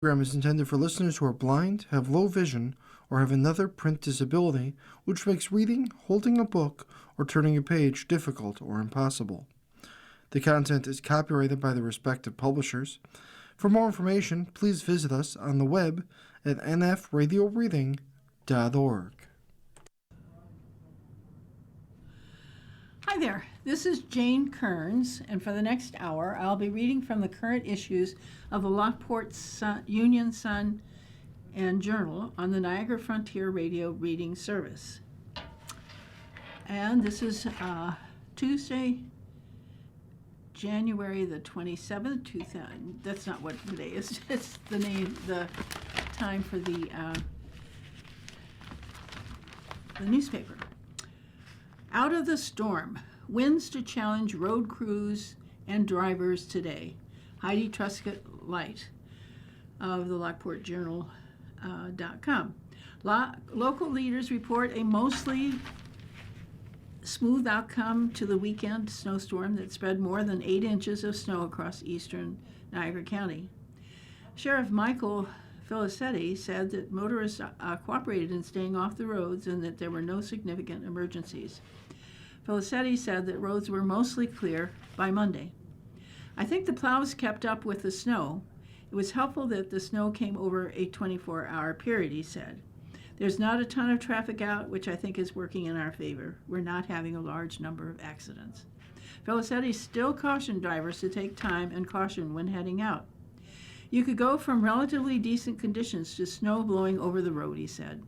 Program is intended for listeners who are blind, have low vision, or have another print disability, which makes reading, holding a book, or turning a page difficult or impossible. The content is copyrighted by the respective publishers. For more information, please visit us on the web at nfradioreading.org. Hi there, this is Jane Kearns, and for the next hour, I'll be reading from the current issues of the Lockport Union-Sun Journal on the Niagara Frontier Radio Reading Service. And this is Tuesday, January the 27th, 2000. That's not what today is. It's the time for the newspaper. Out of the storm, winds to challenge road crews and drivers today. Heidi Truscott Light of the Lockport Journal.com. Local leaders report a mostly smooth outcome to the weekend snowstorm that spread more than 8 inches of snow across eastern Niagara County. Sheriff Michael Felicetti said that motorists cooperated in staying off the roads and that there were no significant emergencies. Felicetti said that roads were mostly clear by Monday. I think the plows kept up with the snow. It was helpful that the snow came over a 24-hour period, he said. There's not a ton of traffic out, which I think is working in our favor. We're not having a large number of accidents. Felicetti still cautioned drivers to take time and caution when heading out. You could go from relatively decent conditions to snow blowing over the road, he said.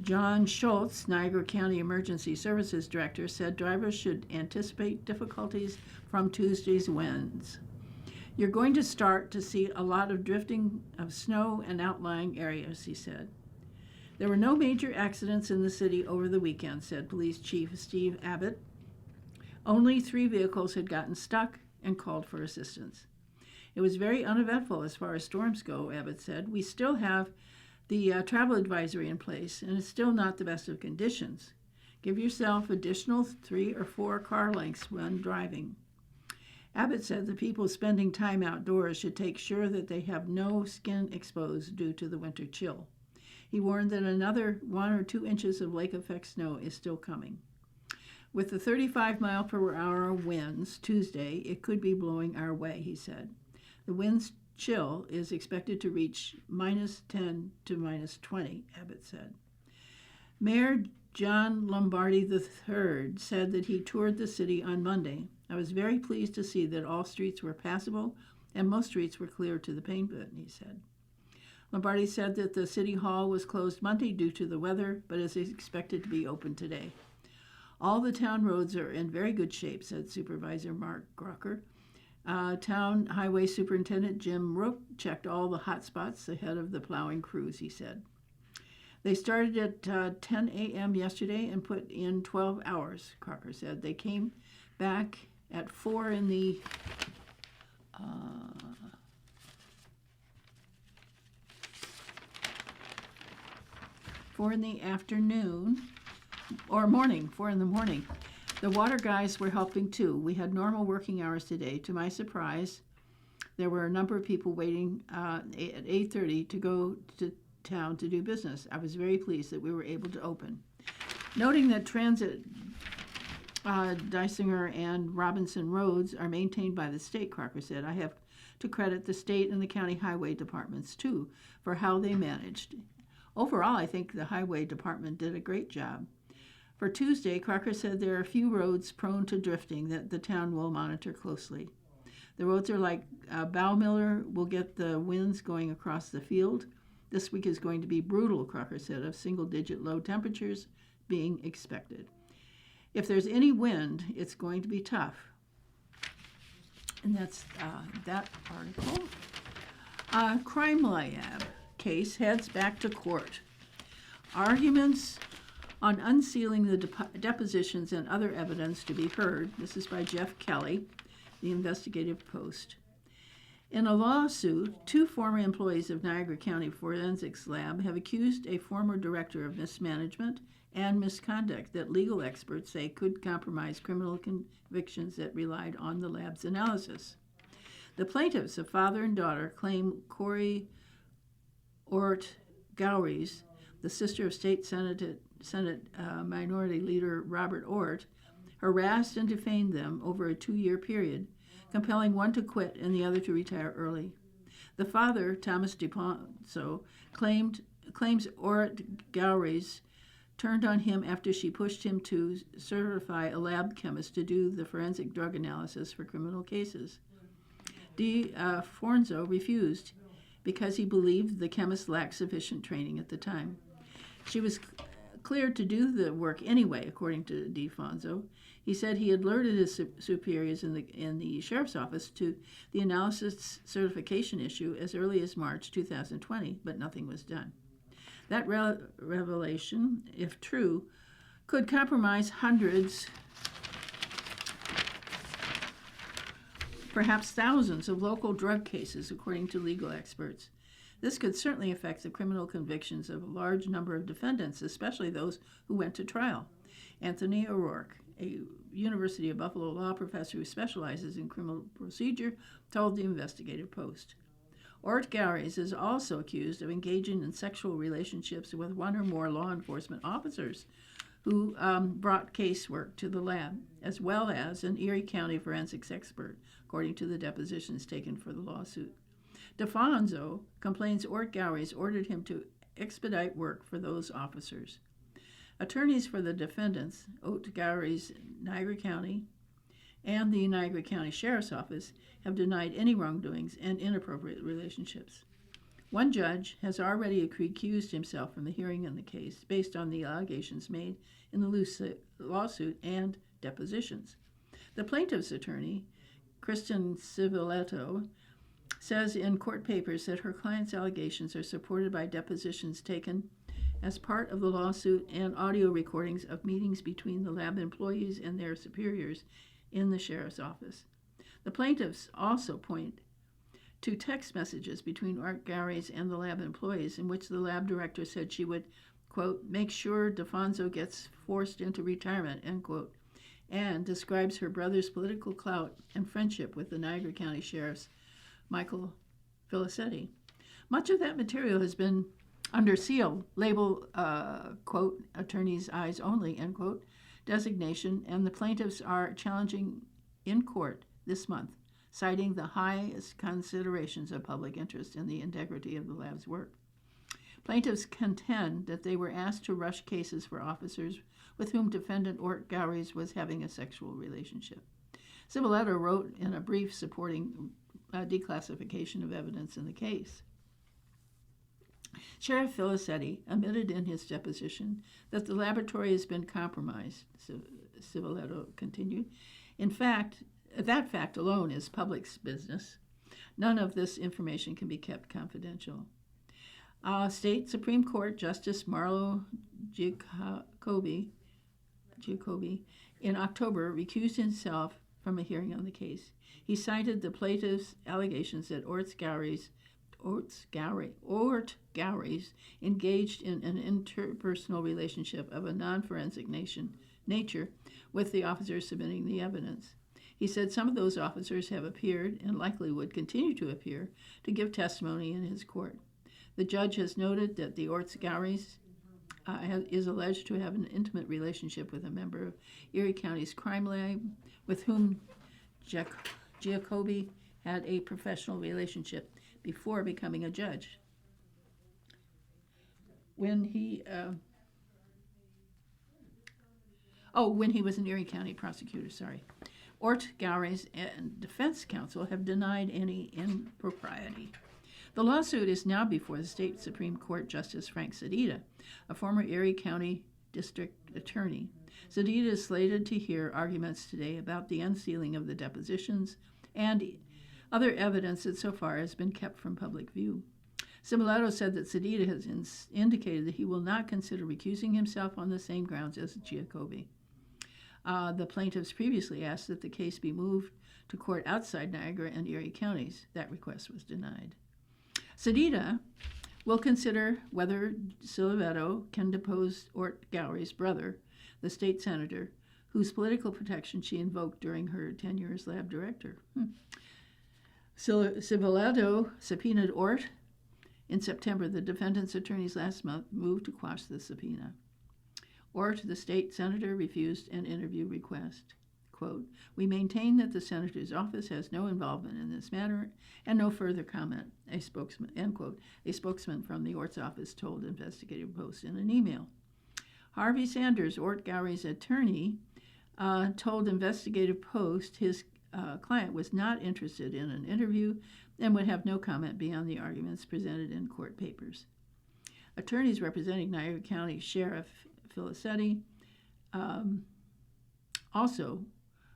John Schultz, Niagara County Emergency Services Director, said drivers should anticipate difficulties from Tuesday's winds. You're going to start to see a lot of drifting of snow and outlying areas, he said. There were no major accidents in the city over the weekend, said Police Chief Steve Abbott. Only 3 vehicles had gotten stuck and called for assistance. It was very uneventful as far as storms go, Abbott said. We still have the travel advisory in place, and it's still not the best of conditions. Give yourself additional 3 or 4 car lengths when driving. Abbott said the people spending time outdoors should take sure that they have no skin exposed due to the winter chill. He warned that another 1 or 2 inches of lake effect snow is still coming. With the 35-mile-per-hour winds Tuesday, it could be blowing our way, he said. The wind's chill is expected to reach -10 to -20, Abbott said. Mayor John Lombardi III said that he toured the city on Monday. I was very pleased to see that all streets were passable and most streets were clear to the pavement, he said. Lombardi said that the city hall was closed Monday due to the weather, but is expected to be open today. All the town roads are in very good shape, said Supervisor Mark Grocker. Town Highway Superintendent Jim Rook checked all the hot spots ahead of the plowing crews, he said. They started at 10 a.m. yesterday and put in 12 hours, Crocker said. They came back at 4 in the afternoon, or morning, 4 in the morning. The water guys were helping too. We had normal working hours today. To my surprise, there were a number of people waiting at 8:30 to go to town to do business. I was very pleased that we were able to open. Noting that transit, Dysinger and Robinson roads are maintained by the state, Crocker said. I have to credit the state and the county highway departments too for how they managed. Overall, I think the highway department did a great job. For Tuesday, Crocker said there are a few roads prone to drifting that the town will monitor closely. The roads are like Bowmiller will get the winds going across the field. This week is going to be brutal, Crocker said, of single-digit low temperatures being expected. If there's any wind, it's going to be tough. And that's that article. Crime Lab case heads back to court. Arguments on unsealing the depositions and other evidence to be heard. This is by Jeff Kelly, the Investigative Post. In a lawsuit, 2 former employees of Niagara County Forensics Lab have accused a former director of mismanagement and misconduct that legal experts say could compromise criminal convictions that relied on the lab's analysis. The plaintiffs, a father and daughter, claim Corey Ort Gowries, the sister of Senate Minority Leader Robert Ort, harassed and defamed them over a 2-year period, compelling one to quit and the other to retire early. The father, Thomas DePonso, claims Ort Gowries turned on him after she pushed him to certify a lab chemist to do the forensic drug analysis for criminal cases. DeForzo refused because he believed the chemist lacked sufficient training at the time. She was cleared to do the work anyway, according to DeFonso. He said he had alerted his superiors in the sheriff's office to the analysis certification issue as early as March 2020, but nothing was done. That revelation, if true, could compromise hundreds, perhaps thousands of local drug cases, according to legal experts. This could certainly affect the criminal convictions of a large number of defendants, especially those who went to trial. Anthony O'Rourke, a University of Buffalo law professor who specializes in criminal procedure, told the Investigative Post. Ort Gowries is also accused of engaging in sexual relationships with one or more law enforcement officers who brought casework to the lab, as well as an Erie County forensics expert, according to the depositions taken for the lawsuit. DeFonso complains Ort Gowries ordered him to expedite work for those officers. Attorneys for the defendants, Ort Gowries, Niagara County, and the Niagara County Sheriff's Office have denied any wrongdoings and inappropriate relationships. One judge has already recused himself from the hearing in the case based on the allegations made in the lawsuit and depositions. The plaintiff's attorney, Kristen Civiletto, says in court papers that her client's allegations are supported by depositions taken as part of the lawsuit and audio recordings of meetings between the lab employees and their superiors in the sheriff's office. The plaintiffs also point to text messages between Ort Gowries and the lab employees in which the lab director said she would, quote, make sure DeFonso gets forced into retirement, end quote, and describes her brother's political clout and friendship with the Niagara County Sheriff's Michael Filicetti. Much of that material has been under seal, label, quote, attorney's eyes only, end quote, designation, and the plaintiffs are challenging in court this month, citing the highest considerations of public interest in the integrity of the lab's work. Plaintiffs contend that they were asked to rush cases for officers with whom defendant Ort Gowries was having a sexual relationship. Civiletto wrote in a brief supporting declassification of evidence in the case. Sheriff Filicetti admitted in his deposition that the laboratory has been compromised, Civiletto continued. In fact, that fact alone is public business. None of this information can be kept confidential. State Supreme Court Justice Marlo Giacobbe in October recused himself from a hearing on the case. He cited the plaintiff's allegations that Ort Gowries engaged in an interpersonal relationship of a non-forensic nature with the officers submitting the evidence. He said some of those officers have appeared and likely would continue to appear to give testimony in his court. The judge has noted that the Ort Gowries is alleged to have an intimate relationship with a member of Erie County's crime lab with whom Giacobbe had a professional relationship before becoming a judge. When he was an Erie County prosecutor, Ort Gowries and defense counsel have denied any impropriety. The lawsuit is now before the state Supreme Court Justice Frank Sedita, a former Erie County district attorney. Sedita is slated to hear arguments today about the unsealing of the depositions and other evidence that so far has been kept from public view. Civiletto said that Sedita has indicated that he will not consider recusing himself on the same grounds as Giacobbe. The plaintiffs previously asked that the case be moved to court outside Niagara and Erie counties. That request was denied. Sedita will consider whether Civiletto can depose Ort Gowries' brother, the state senator, whose political protection she invoked during her tenure as lab director. Civiletto subpoenaed Ort In September, the defendant's attorneys last month moved to quash the subpoena. Or the state senator refused an interview request. Quote, "We maintain that the senator's office has no involvement in this matter and no further comment," a spokesman, end quote, a spokesman from the Ort's office told Investigative Post in an email. Harvey Sanders, Ort Gowrie's attorney, told Investigative Post his client was not interested in an interview and would have no comment beyond the arguments presented in court papers. Attorneys representing Niagara County Sheriff Felicetti, also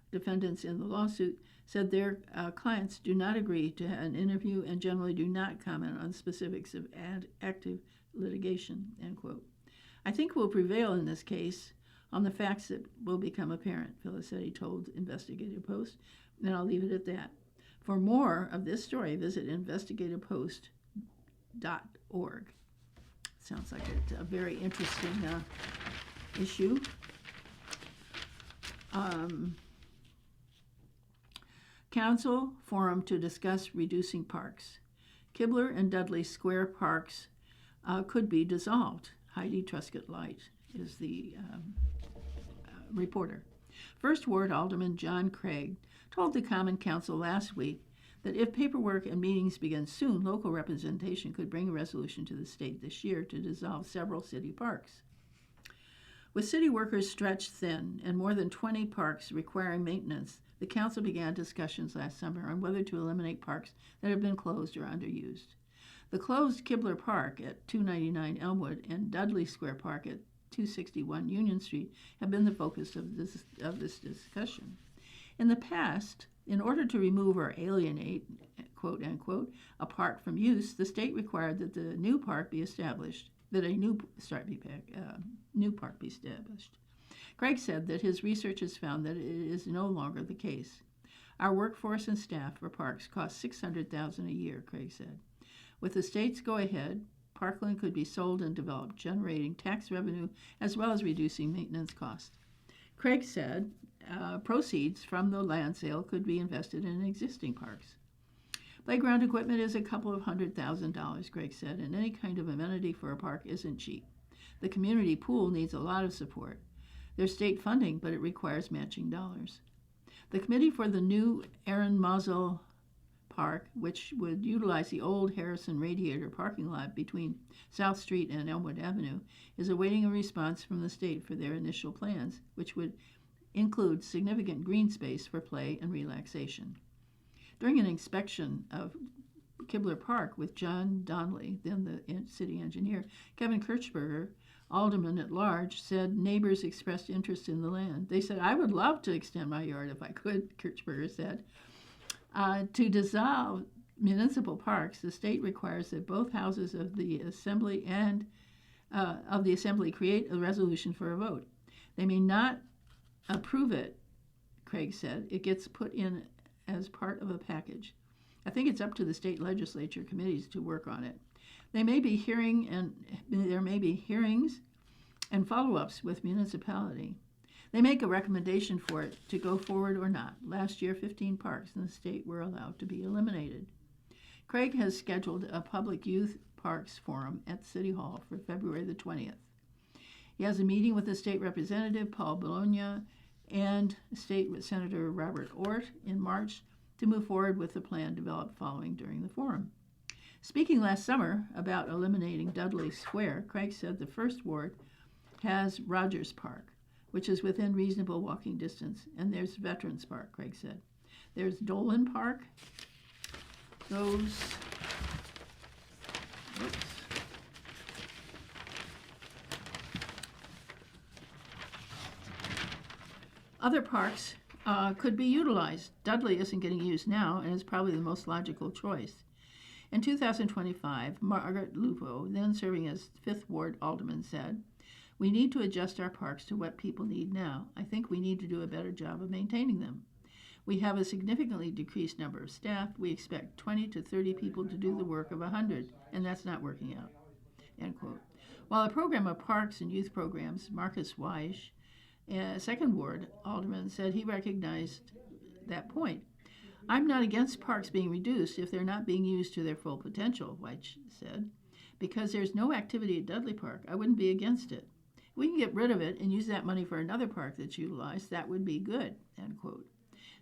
defendants in the lawsuit, said their clients do not agree to an interview and generally do not comment on specifics of active litigation, end quote. "I think we'll prevail in this case on the facts that will become apparent," Felicetti told Investigative Post, and I'll leave it at that. For more of this story, visit investigativepost.org. Sounds like a very interesting issue. Council forum to discuss reducing parks. Kibler and Dudley Square parks could be dissolved. Heidi Truscott Light is the reporter. First Ward Alderman John Craig told the Common Council last week that if paperwork and meetings begin soon, local representation could bring a resolution to the state this year to dissolve several city parks. With city workers stretched thin and more than 20 parks requiring maintenance, the council began discussions last summer on whether to eliminate parks that have been closed or underused. The closed Kibler Park at 299 Elmwood and Dudley Square Park at 261 Union Street have been the focus of this discussion. In the past, in order to remove or alienate, quote unquote, a park from use, the state required that the new park be established, that a new park be established. Craig said that his research has found that it is no longer the case. Our workforce and staff for parks cost $600,000 a year, Craig said. With the state's go-ahead, parkland could be sold and developed, generating tax revenue as well as reducing maintenance costs. Craig said proceeds from the land sale could be invested in existing parks. Playground equipment is a couple of $100,000, Craig said, and any kind of amenity for a park isn't cheap. The community pool needs a lot of support. There's state funding, but it requires matching dollars. The committee for the new Aaron Mazel Park, which would utilize the old Harrison Radiator parking lot between South Street and Elmwood Avenue, is awaiting a response from the state for their initial plans, which would include significant green space for play and relaxation. During an inspection of Kibler Park with John Donnelly, then the city engineer, Kevin Kirchberger, alderman at large, said neighbors expressed interest in the land. They said, "I would love to extend my yard if I could," Kirchberger said. To dissolve municipal parks, the state requires that both houses of the assembly create a resolution for a vote. They may not approve it, Craig said. It gets put in as part of a package. I think it's up to the state legislature committees to work on it. There may be hearings and follow-ups with municipality. They make a recommendation for it to go forward or not. Last year, 15 parks in the state were allowed to be eliminated. Craig has scheduled a public youth parks forum at City Hall for February the 20th. He has a meeting with the state representative, Paul Bologna, and State Senator Robert Ort in March to move forward with the plan developed following during the forum. Speaking last summer about eliminating Dudley Square, Craig said the First Ward has Rogers Park, which is within reasonable walking distance, and there's Veterans Park, Craig said. There's Dolan Park. Other parks could be utilized. Dudley isn't getting used now and is probably the most logical choice. In 2025, Margaret Lupo, then serving as 5th Ward Alderman, said, "We need to adjust our parks to what people need now. I think we need to do a better job of maintaining them. We have a significantly decreased number of staff. We expect 20 to 30 people to do the work of 100, and that's not working out." End quote. While a program of parks and youth programs, Marcus Weish, 2nd Ward Alderman, said he recognized that point. I'm not against parks being reduced if they're not being used to their full potential, White said. Because there's no activity at Dudley Park, I wouldn't be against it. If we can get rid of it and use that money for another park that's utilized, that would be good, end quote.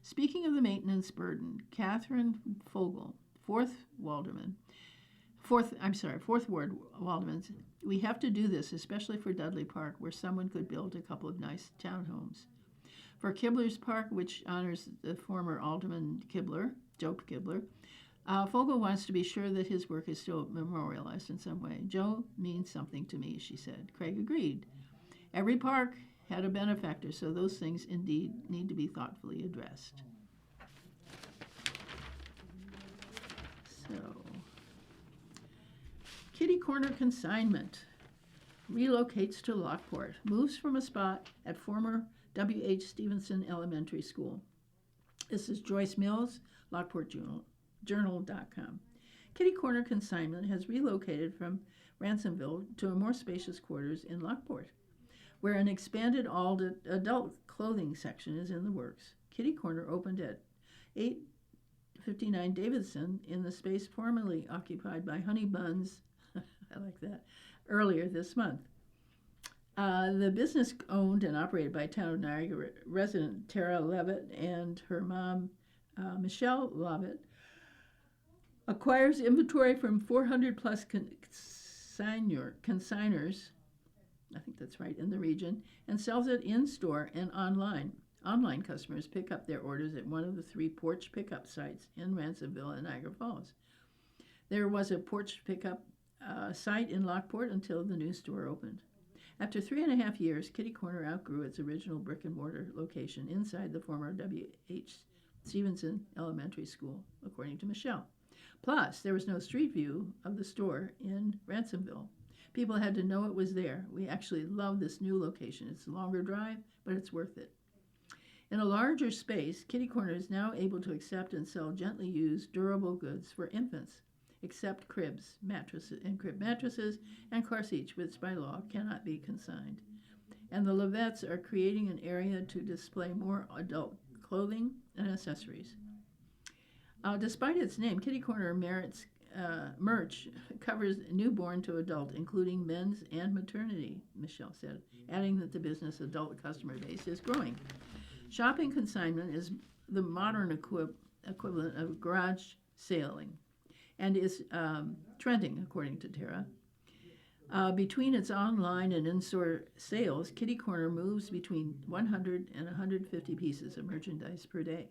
Speaking of the maintenance burden, Catherine Fogel, fourth Ward Waldman, we have to do this, especially for Dudley Park, where someone could build a couple of nice townhomes. For Kibler's Park, which honors the former Alderman Kibler, Joe Kibler, Fogel wants to be sure that his work is still memorialized in some way. Joe means something to me, she said. Craig agreed. Every park had a benefactor, so those things indeed need to be thoughtfully addressed. So, Kitty Corner Consignment relocates to Lockport, moves from a spot at former W.H. Stevenson Elementary School. This is Joyce Mills, Lockport Journal.com. Kitty Corner Consignment has relocated from Ransomville to a more spacious quarters in Lockport, where an expanded all-adult clothing section is in the works. Kitty Corner opened at 859 Davidson in the space formerly occupied by Honey Buns, I like that, earlier this month. The business owned and operated by Town of Niagara resident Tara Levitt and her mom, Michelle Levitt, acquires inventory from 400 plus consigners, I think that's right, in the region, and sells it in-store and online. Online customers pick up their orders at one of the 3 porch pickup sites in Ransomville and Niagara Falls. There was a porch pickup site in Lockport until the new store opened. After 3.5 years, Kitty Corner outgrew its original brick-and-mortar location inside the former W.H. Stevenson Elementary School, according to Michelle. Plus, there was no street view of the store in Ransomville. People had to know it was there. We actually love this new location. It's a longer drive, but it's worth it. In a larger space, Kitty Corner is now able to accept and sell gently used, durable goods for infants, except cribs, mattresses, and car seats, which by law cannot be consigned. And the Levettes are creating an area to display more adult clothing and accessories. Despite its name, Kitty Corner merch covers newborn to adult, including men's and maternity, Michelle said, adding that the business adult customer base is growing. Shopping consignment is the modern equivalent of garage sailing and is trending, according to Tara. Between its online and in-store sales, Kitty Corner moves between 100 and 150 pieces of merchandise per day.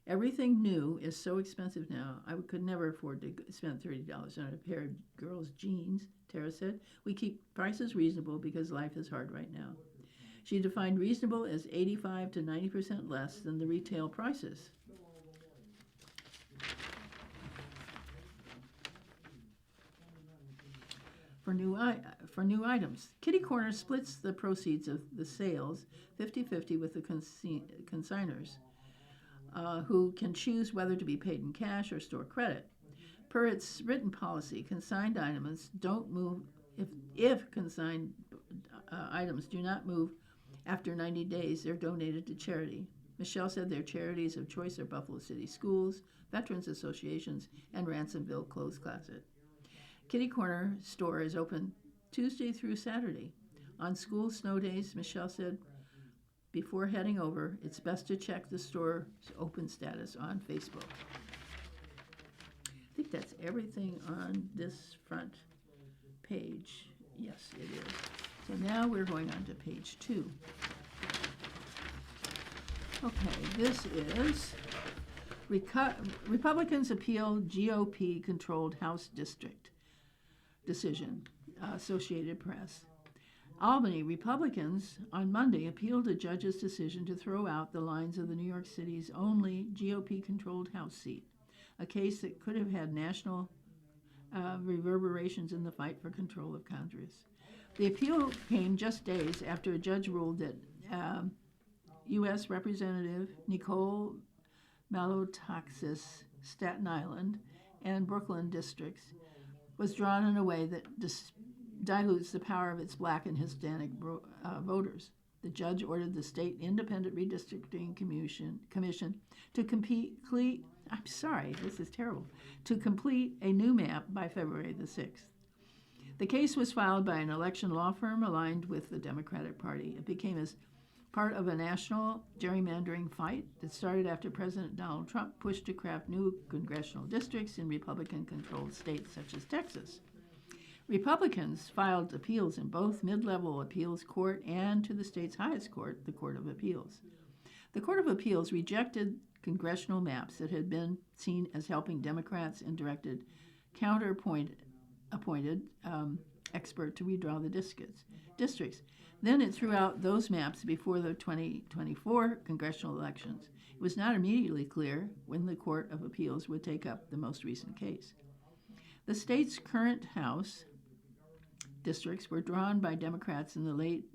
Everything new is so expensive now, I could never afford to spend $30 on a pair of girls' jeans, Tara said. We keep prices reasonable because life is hard right now. She defined reasonable as 85 to 90% less than the retail prices. For new items, Kitty Corner splits the proceeds of the sales 50-50 with the consigners, who can choose whether to be paid in cash or store credit. Per its written policy, consigned items don't move if consigned items do not move after 90 days, they're donated to charity. Michelle said their charities of choice are Buffalo City Schools, Veterans Associations, and Ransomville Clothes Closet. Kitty Corner store is open Tuesday through Saturday. On school snow days, Michelle said, before heading over, it's best to check the store's open status on Facebook. I think that's everything on this front page. Yes, it is. So now we're going on to page 2. Okay, this is Republicans appeal GOP-controlled House District decision, Associated Press. Albany Republicans on Monday appealed a judge's decision to throw out the lines of the New York City's only GOP-controlled House seat, a case that could have had national reverberations in the fight for control of Congress. The appeal came just days after a judge ruled that U.S. Representative Nicole Malliotakis' Staten Island and Brooklyn districts was drawn in a way that dilutes the power of its black and Hispanic voters. The judge ordered the state independent redistricting commission to I'm sorry, this is terrible, to complete a new map by February the 6th. The case was filed by an election law firm aligned with the Democratic Party. It became as part of a national gerrymandering fight that started after President Donald Trump pushed to craft new congressional districts in Republican-controlled states such as Texas. Republicans filed appeals in both mid-level appeals court and to the state's highest court, the Court of Appeals. The Court of Appeals rejected congressional maps that had been seen as helping Democrats and directed counter-appointed expert to redraw the districts. Then it threw out those maps before the 2024 congressional elections. It was not immediately clear when the Court of Appeals would take up the most recent case. The state's current House districts were drawn by Democrats in the late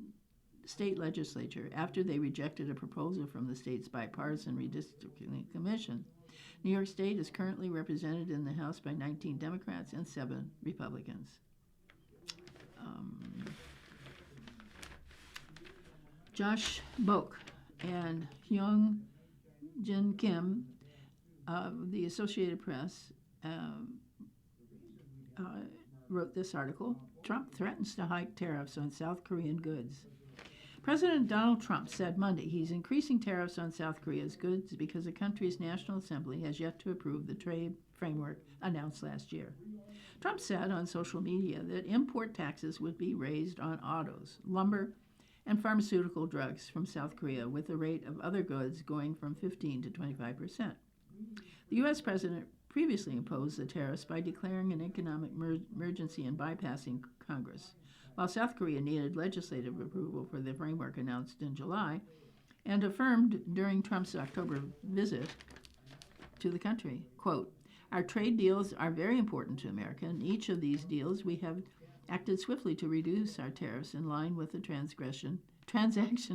state legislature after they rejected a proposal from the state's bipartisan redistricting commission. New York State is currently represented in the House by 19 Democrats and 7 Republicans. Josh Boak and Hyung Jin Kim of the Associated Press wrote this article. Trump threatens to hike tariffs on South Korean goods. President Donald Trump said Monday he's increasing tariffs on South Korea's goods because the country's National Assembly has yet to approve the trade framework announced last year. Trump said on social media that import taxes would be raised on autos, lumber, and pharmaceutical drugs from South Korea, with the rate of other goods going from 15 to 25%. The U.S. president previously imposed the tariffs by declaring an economic emergency and bypassing Congress, while South Korea needed legislative approval for the framework announced in July and affirmed during Trump's October visit to the country. Quote, "Our trade deals are very important to America. In each of these deals, we have acted swiftly to reduce our tariffs in line with the transaction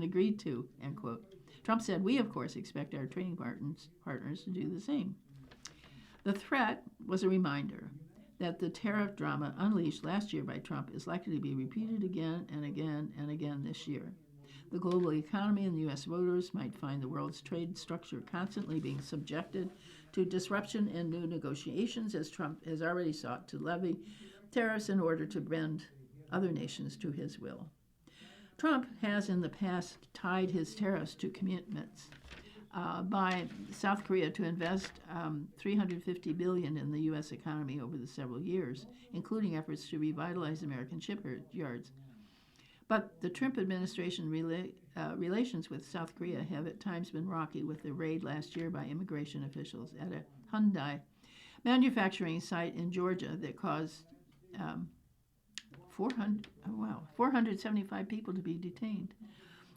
agreed to," end quote. Trump said, "We, of course, expect our trading partners to do the same." The threat was a reminder that the tariff drama unleashed last year by Trump is likely to be repeated again and again and again this year. The global economy and the U.S. voters might find the world's trade structure constantly being subjected to disruption and new negotiations, as Trump has already sought to levy tariffs in order to bend other nations to his will. Trump has in the past tied his tariffs to commitments by South Korea to invest $350 billion in the U.S. economy over the several years, including efforts to revitalize American shipyards. But the Trump administration relations with South Korea have at times been rocky, with the raid last year by immigration officials at a Hyundai manufacturing site in Georgia that caused 475 people to be detained.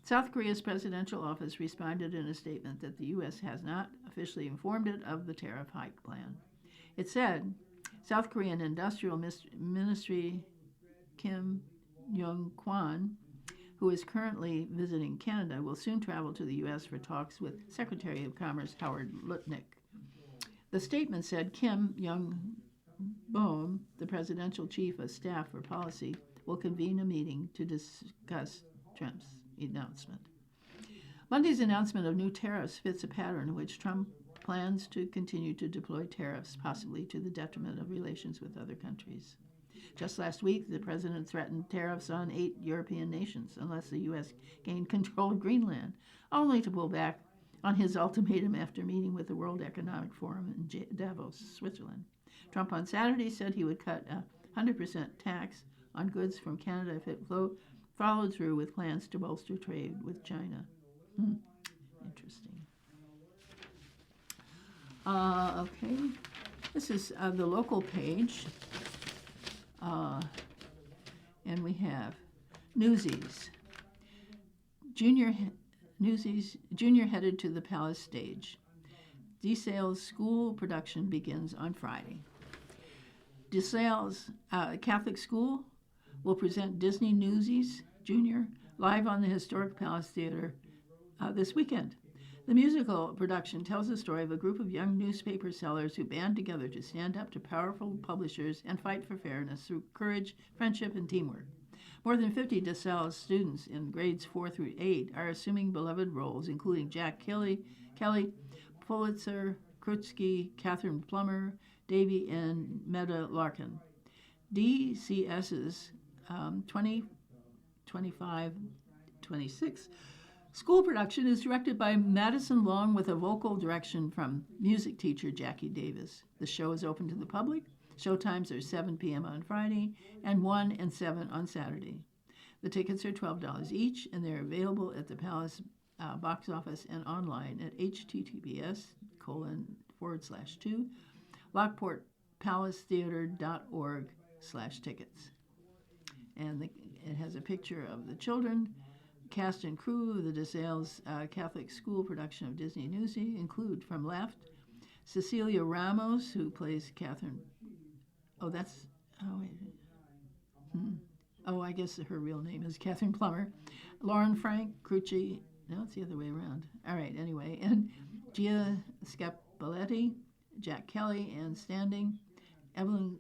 South Korea's presidential office responded in a statement that the U.S. has not officially informed it of the tariff hike plan. It said, South Korean Industrial Ministry Kim Young-kwan, who is currently visiting Canada, will soon travel to the U.S. for talks with Secretary of Commerce Howard Lutnick. The statement said Kim Young-boom, the presidential chief of staff for policy, will convene a meeting to discuss Trump's announcement. Monday's announcement of new tariffs fits a pattern in which Trump plans to continue to deploy tariffs, possibly to the detriment of relations with other countries. Just last week, the president threatened tariffs on 8 European nations unless the U.S. gained control of Greenland, only to pull back on his ultimatum after meeting with the World Economic Forum in Davos, Switzerland. Trump on Saturday said he would cut a 100% tax on goods from Canada if it followed through with plans to bolster trade with China. Interesting. Okay, this is the local page. And we have Newsies. Junior headed to the Palace stage. DeSales school production begins on Friday. DeSales Catholic School will present Disney Newsies Junior live on the historic Palace Theater this weekend. The musical production tells the story of a group of young newspaper sellers who band together to stand up to powerful publishers and fight for fairness through courage, friendship, and teamwork. More than 50 DeSales students in grades 4 through 8 are assuming beloved roles, including Jack Kelly, Pulitzer Krutsky, Catherine Plummer, Davy, and Meta Larkin. DCS's 2025-26 school production is directed by Madison Long with a vocal direction from music teacher Jackie Davis. The show is open to the public. Showtimes are 7 p.m. on Friday and 1 and 7 on Saturday. The tickets are $12 each, and they're available at the Palace box office and online at https://2 lockportpalacetheater.org/tickets. And it has a picture of the children. Cast and crew of the DeSales Catholic School production of Disney Newsy include, from left, Cecilia Ramos, who plays Catherine. I guess her real name is Catherine Plummer. Lauren Frank, Crucci. No, it's the other way around. All right, anyway. And Gia Scapoletti, Jack Kelly, Ann Standing, Evelyn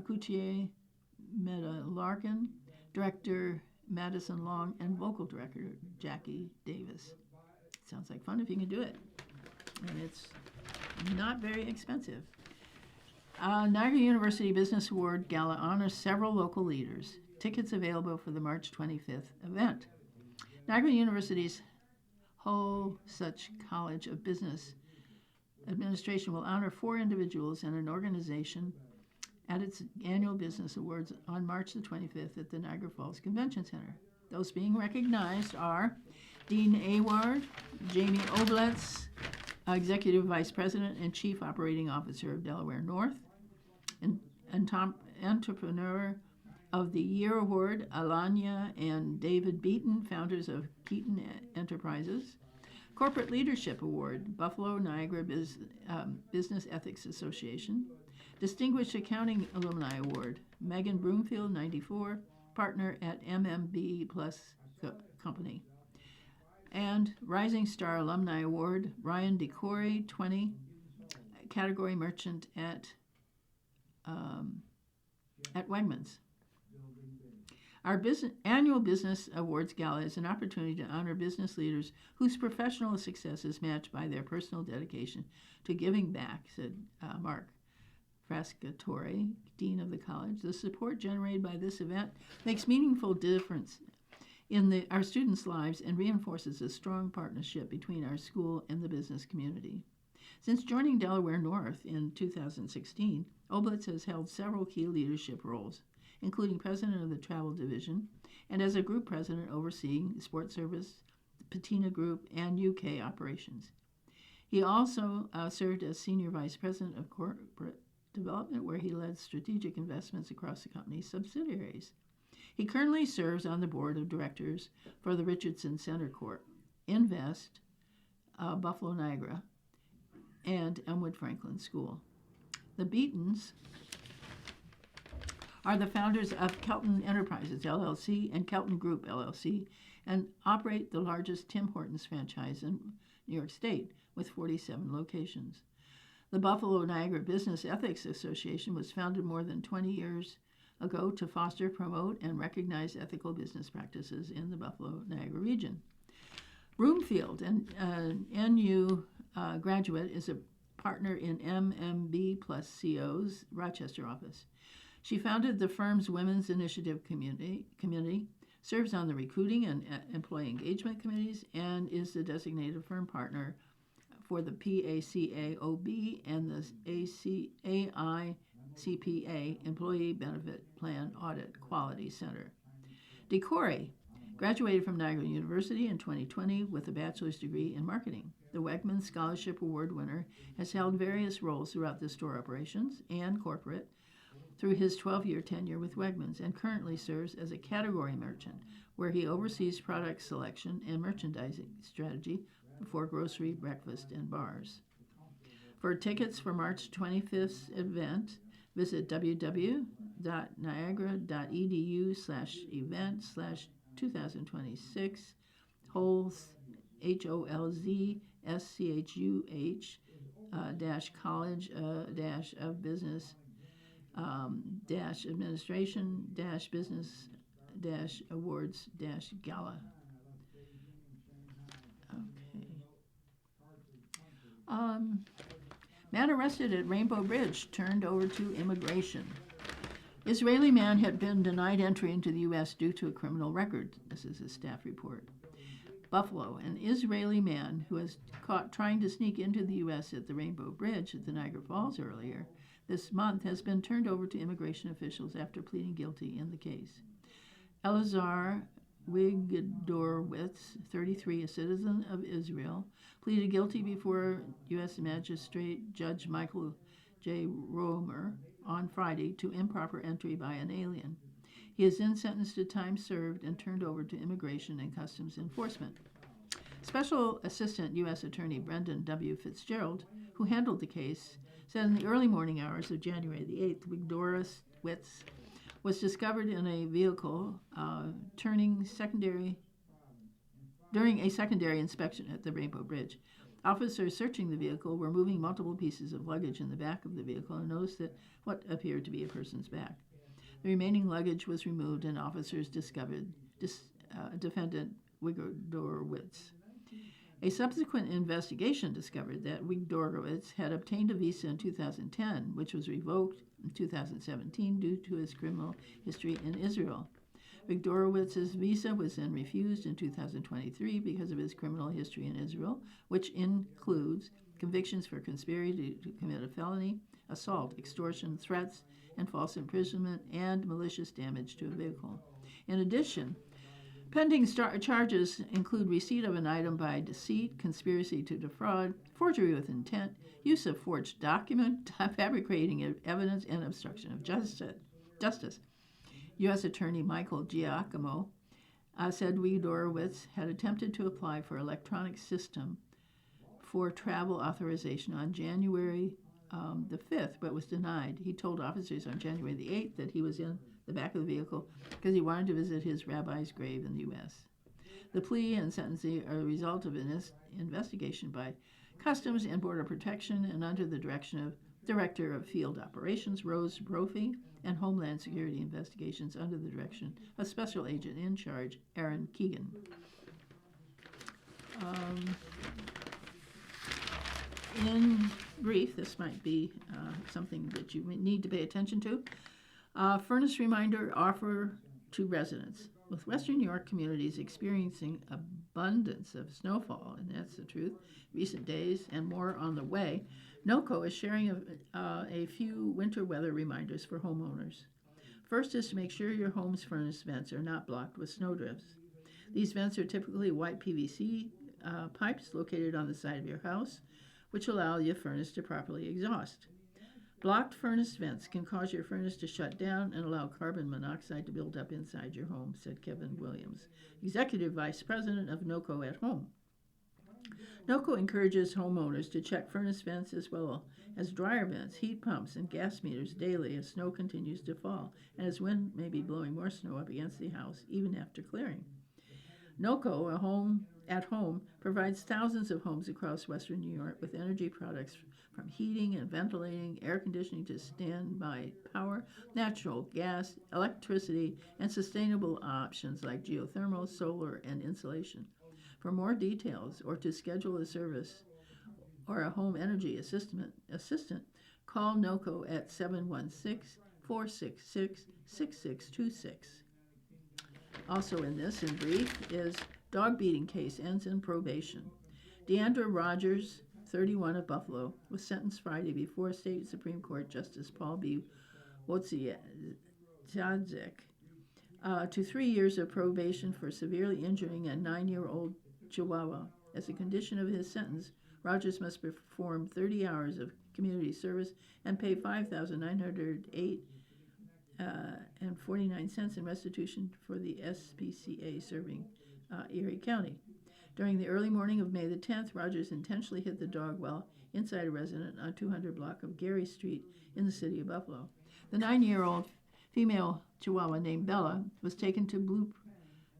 Coutier, Meta Larkin, director Madison Long, and vocal director Jackie Davis. Sounds like fun if you can do it. And it's not very expensive. Niagara University Business Award Gala honors several local leaders. Tickets available for the March 25th event. Niagara University's Such College of Business Administration will honor 4 individuals and an organization at its annual Business Awards on March the 25th at the Niagara Falls Convention Center. Those being recognized are Dean Award, Jamie Oblets, Executive Vice President and Chief Operating Officer of Delaware North, and Entrepreneur of the Year Award, Alanya and David Beaton, founders of Keaton Enterprises. Corporate Leadership Award, Buffalo Niagara Business Ethics Association. Distinguished Accounting Alumni Award, Megan Broomfield, 94, partner at MMB Plus Company. And Rising Star Alumni Award, Ryan DeCory, 20, category merchant at Wegmans. Our annual Business Awards Gala is an opportunity to honor business leaders whose professional success is matched by their personal dedication to giving back, said Mark Frascatore, Dean of the College. The support generated by this event makes meaningful difference in our students' lives and reinforces a strong partnership between our school and the business community. Since joining Delaware North in 2016, Oblitz has held several key leadership roles, including president of the travel division and as a group president overseeing sports service, the Patina Group, and UK operations. He also served as senior vice president of corporate development, where he led strategic investments across the company's subsidiaries. He currently serves on the board of directors for the Richardson Center Corp, Invest, Buffalo Niagara, and Elmwood Franklin School. The Beatons are the founders of Kelton Enterprises, LLC, and Kelton Group, LLC, and operate the largest Tim Hortons franchise in New York State, with 47 locations. The Buffalo Niagara Business Ethics Association was founded more than 20 years ago to foster, promote, and recognize ethical business practices in the Buffalo Niagara region. Broomfield, an NU graduate, is a partner in MMB Plus CO's Rochester office. She founded the firm's Women's Initiative community, serves on the recruiting and employee engagement committees, and is the designated firm partner for the PACAOB and the AICPA Employee Benefit Plan Audit Quality Center. DeCory graduated from Niagara University in 2020 with a bachelor's degree in marketing. The Wegmans Scholarship Award winner has held various roles throughout the store operations and corporate through his 12-year tenure with Wegmans, and currently serves as a category merchant, where he oversees product selection and merchandising strategy for grocery, breakfast, and bars. For tickets for March 25th event, visit www.niagara.edu/event/2026 Holz HOLZSCHUH -college of business administration business awards gala. Okay. Man arrested at Rainbow Bridge turned over to immigration. Israeli man had been denied entry into the U.S. due to a criminal record. This is a staff report. Buffalo, an Israeli man who was caught trying to sneak into the U.S. at the Rainbow Bridge at the Niagara Falls earlier this month, has been turned over to immigration officials after pleading guilty in the case. Elazar Wigdorowitz, 33, a citizen of Israel, pleaded guilty before U.S. Magistrate Judge Michael J. Romer on Friday to improper entry by an alien. He is then sentenced to time served and turned over to Immigration and Customs Enforcement. Special Assistant U.S. Attorney Brendan W. Fitzgerald, who handled the case, said in the early morning hours of January the 8th, Wigdorowitz was discovered in a vehicle during a secondary inspection at the Rainbow Bridge. Officers searching the vehicle were moving multiple pieces of luggage in the back of the vehicle and noticed that what appeared to be a person's bag. The remaining luggage was removed and officers discovered defendant Wigdorowitz. A subsequent investigation discovered that Wigdorowitz had obtained a visa in 2010, which was revoked in 2017 due to his criminal history in Israel. Wigdorowitz's visa was then refused in 2023 because of his criminal history in Israel, which includes convictions for conspiracy to commit a felony, assault, extortion, threats, and false imprisonment, and malicious damage to a vehicle. In addition, pending charges include receipt of an item by deceit, conspiracy to defraud, forgery with intent, use of forged document, fabricating evidence, and obstruction of justice. U.S. Attorney Michael Giacomo said Wigdorowitz had attempted to apply for electronic system for travel authorization on January the 5th, but was denied. He told officers on January the 8th that he was in the back of the vehicle because he wanted to visit his rabbi's grave in the U.S. The plea and sentencing are a result of an investigation by Customs and Border Protection and under the direction of Director of Field Operations Rose Brophy and Homeland Security Investigations under the direction of Special Agent in Charge Aaron Keegan. In brief, this might be something that you need to pay attention to. Furnace reminder offer to residents. With Western New York communities experiencing abundance of snowfall, and that's the truth, recent days and more on the way, NOCO is sharing a few winter weather reminders for homeowners. First is to make sure your home's furnace vents are not blocked with snowdrifts. These vents are typically white PVC pipes located on the side of your house, which allow your furnace to properly exhaust. Blocked furnace vents can cause your furnace to shut down and allow carbon monoxide to build up inside your home, said Kevin Williams, Executive Vice President of NOCO at Home. NOCO encourages homeowners to check furnace vents as well as dryer vents, heat pumps, and gas meters daily as snow continues to fall and as wind may be blowing more snow up against the house even after clearing. NOCO, at home, provides thousands of homes across Western New York with energy products from heating and ventilating, air conditioning to standby power, natural gas, electricity, and sustainable options like geothermal, solar, and insulation. For more details or to schedule a service or a home energy assistant, call NOCO at 716-466-6626. Also in this, in brief, is dog beating case ends in probation. Deandra Rogers, 31 of Buffalo, was sentenced Friday before State Supreme Court Justice Paul B. Wojciechowski to 3 years of probation for severely injuring a 9-year-old Chihuahua. As a condition of his sentence, Rogers must perform 30 hours of community service and pay $5,908.49 in restitution for the SPCA serving Erie County. During the early morning of May the 10th, Rogers intentionally hit the dog while inside a residence on 200 block of Gary Street in the city of Buffalo. The 9-year-old female Chihuahua named Bella was taken to Blue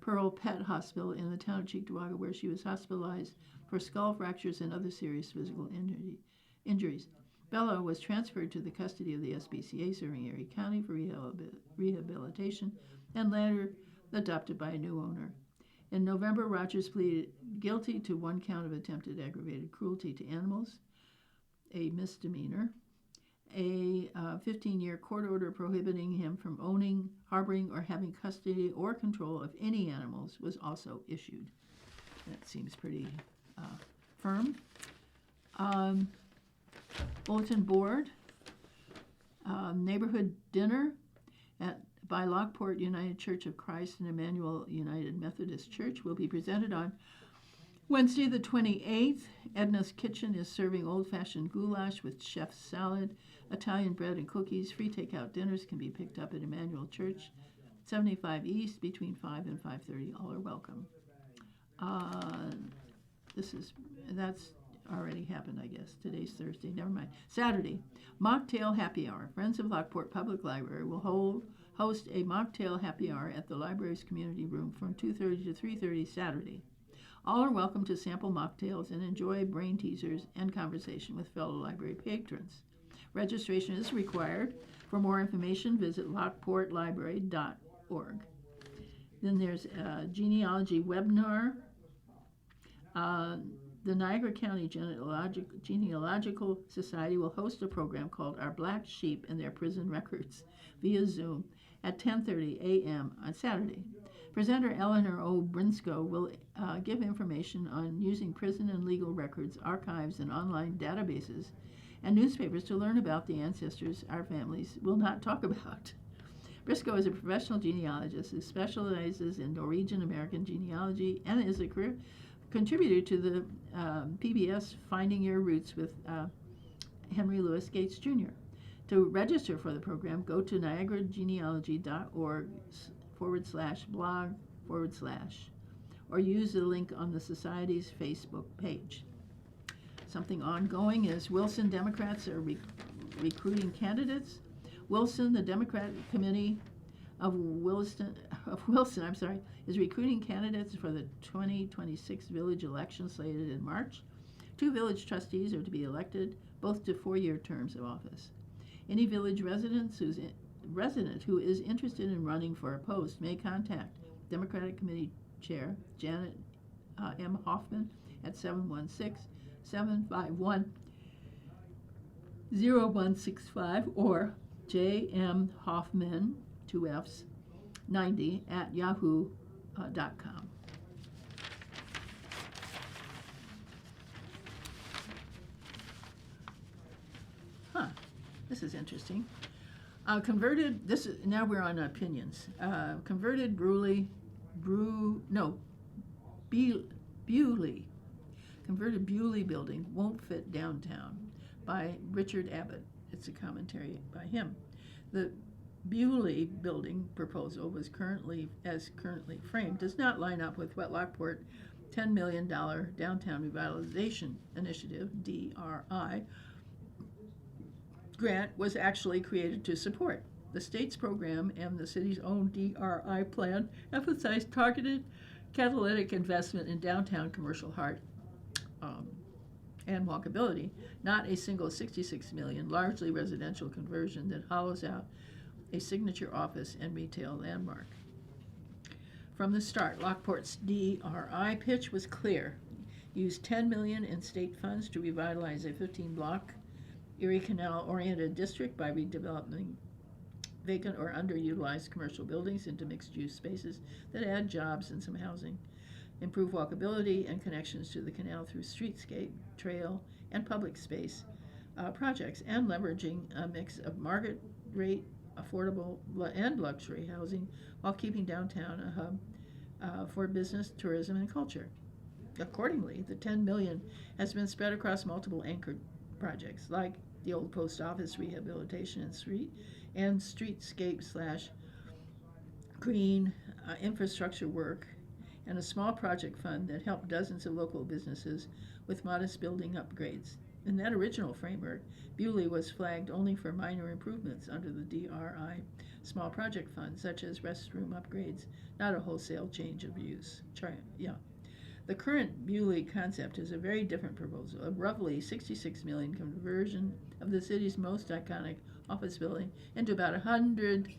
Pearl Pet Hospital in the town of Cheektowaga, where she was hospitalized for skull fractures and other serious physical injuries. Bella was transferred to the custody of the SPCA serving Erie County for rehabilitation and later adopted by a new owner. In November, Rogers pleaded guilty to 1 count of attempted aggravated cruelty to animals, a misdemeanor. A 15-year court order prohibiting him from owning, harboring, or having custody or control of any animals was also issued. That seems pretty firm. Bulletin board, neighborhood dinner by Lockport United Church of Christ and Emmanuel United Methodist Church will be presented on Wednesday the 28th. Edna's Kitchen is serving old-fashioned goulash with chef's salad, Italian bread and cookies. Free takeout dinners can be picked up at Emmanuel Church, 75 East, between 5 and 5:30. All are welcome. That's already happened, I guess. Today's Thursday. Never mind. Saturday, Mocktail Happy Hour. Friends of Lockport Public Library will host a mocktail happy hour at the library's community room from 2:30 to 3:30 Saturday. All are welcome to sample mocktails and enjoy brain teasers and conversation with fellow library patrons. Registration is required. For more information, visit lockportlibrary.org. Then there's a genealogy webinar. The Niagara County Genealogical Society will host a program called Our Black Sheep and Their Prison Records via Zoom at 10:30 a.m. on Saturday. Presenter Eleanor O. Brinsko will give information on using prison and legal records, archives, and online databases and newspapers to learn about the ancestors our families will not talk about. Briscoe is a professional genealogist who specializes in Norwegian American genealogy and is a contributor to the PBS Finding Your Roots with Henry Louis Gates Jr. To register for the program, go to niagaragenealogy.org/blog/ or use the link on the Society's Facebook page. Something ongoing is Wilson Democrats are recruiting candidates. Wilson, the Democratic Committee of Wilson, is recruiting candidates for the 2026 village election slated in March. 2 village trustees are to be elected, both to 4-year terms of office. Any village resident who is interested in running for a post may contact Democratic Committee Chair Janet M. Hoffman at 716-751-0165 or J.M. Hoffman, 2 F's, 90 at yahoo.com. This is interesting. Now we're on opinions. Converted Bewley building won't fit downtown by Richard Abbott. It's a commentary by him. The Bewley building proposal was currently framed does not line up with what Lockport $10 million Downtown Revitalization Initiative, DRI, grant was actually created to support. The state's program and the city's own DRI plan emphasized targeted catalytic investment in downtown commercial heart and walkability, not a single $66 million, largely residential conversion that hollows out a signature office and retail landmark. From the start, Lockport's DRI pitch was clear. Use $10 million in state funds to revitalize a 15-block Erie Canal-oriented district by redeveloping vacant or underutilized commercial buildings into mixed-use spaces that add jobs and some housing. Improve walkability and connections to the canal through streetscape, trail, and public space projects, and leveraging a mix of market rate, affordable, and luxury housing while keeping downtown a hub for business, tourism, and culture. Accordingly, the $10 million has been spread across multiple anchored projects like the old post office rehabilitation and streetscape/green infrastructure work, and a small project fund that helped dozens of local businesses with modest building upgrades. In that original framework, Bewley was flagged only for minor improvements under the DRI small project fund, such as restroom upgrades, not a wholesale change of use. The current Bewley concept is a very different proposal, a roughly $66 million conversion of the city's most iconic office building into about 100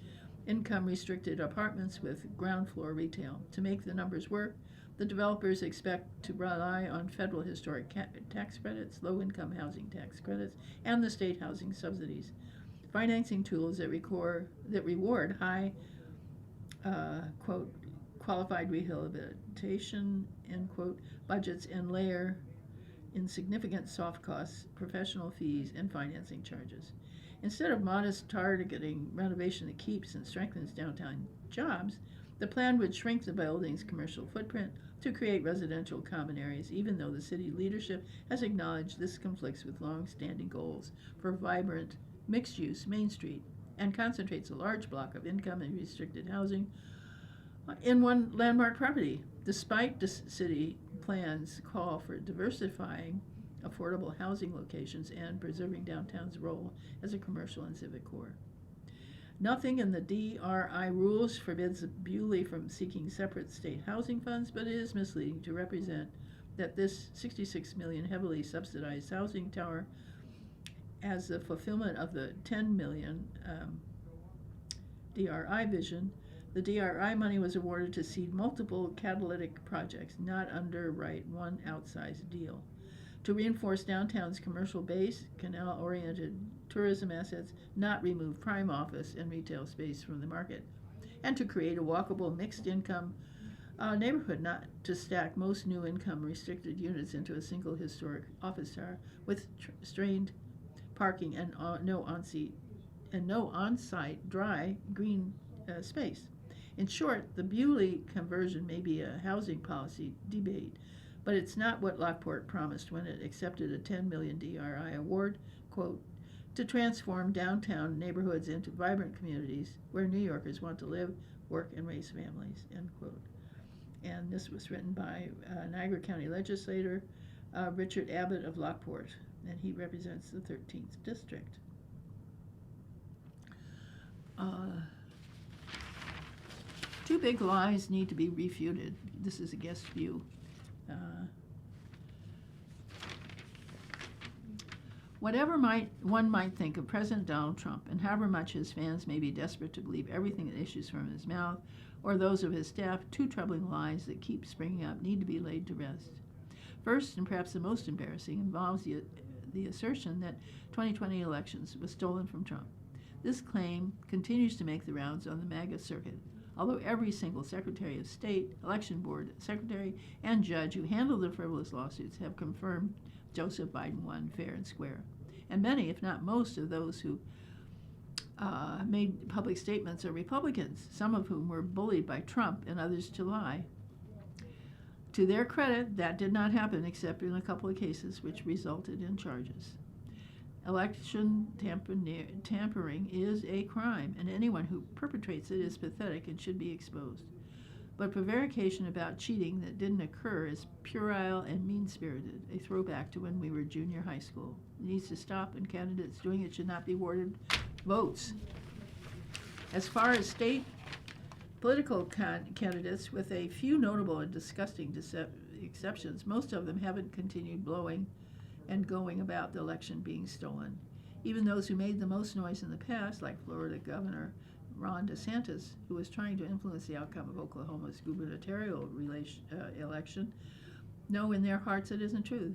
income-restricted apartments with ground floor retail. To make the numbers work, The developers expect to rely on federal historic tax credits, low-income housing tax credits, and the state housing subsidies, financing tools that reward high, quote, qualified rehabilitation, end quote, budgets and layer in significant soft costs, professional fees, and financing charges. Instead of modest targeting renovation that keeps and strengthens downtown jobs, the plan would shrink the building's commercial footprint to create residential common areas, even though the city leadership has acknowledged this conflicts with long-standing goals for vibrant, mixed-use Main Street and concentrates a large block of income and restricted housing in one landmark property. Despite the city plans call for diversifying affordable housing locations and preserving downtown's role as a commercial and civic core. Nothing in the DRI rules forbids Bewley from seeking separate state housing funds, but it is misleading to represent that this $66 million heavily subsidized housing tower as the fulfillment of the $10 million DRI vision. The DRI money was awarded to seed multiple catalytic projects, not underwrite one outsized deal. To reinforce downtown's commercial base, canal-oriented tourism assets, not remove prime office and retail space from the market, and to create a walkable mixed-income neighborhood, not to stack most new income restricted units into a single historic office tower with strained parking and no on-site dry green space. In short, the Bewley conversion may be a housing policy debate, but it's not what Lockport promised when it accepted a $10 million DRI award, quote, to transform downtown neighborhoods into vibrant communities where New Yorkers want to live, work, and raise families, end quote. And this was written by Niagara County legislator Richard Abbott of Lockport, and he represents the 13th district. Two big lies need to be refuted. This is a guest view. Whatever one might think of President Donald Trump, and however much his fans may be desperate to believe everything that issues from his mouth, or those of his staff, two troubling lies that keep springing up need to be laid to rest. First, and perhaps the most embarrassing, involves the assertion that 2020 elections was stolen from Trump. This claim continues to make the rounds on the MAGA circuit, although every single Secretary of State, Election Board Secretary, and judge who handled the frivolous lawsuits have confirmed Joseph Biden won fair and square. And many, if not most, of those who made public statements are Republicans, some of whom were bullied by Trump and others to lie. To their credit, that did not happen except in a couple of cases which resulted in charges. Election tampering is a crime, and anyone who perpetrates it is pathetic and should be exposed. But prevarication about cheating that didn't occur is puerile and mean-spirited, a throwback to when we were junior high school. It needs to stop, and candidates doing it should not be awarded votes. As far as state political candidates, with a few notable and disgusting exceptions, most of them haven't continued blowing and going about the election being stolen. Even those who made the most noise in the past, like Florida Governor Ron DeSantis, who was trying to influence the outcome of Oklahoma's gubernatorial election, know in their hearts it isn't true.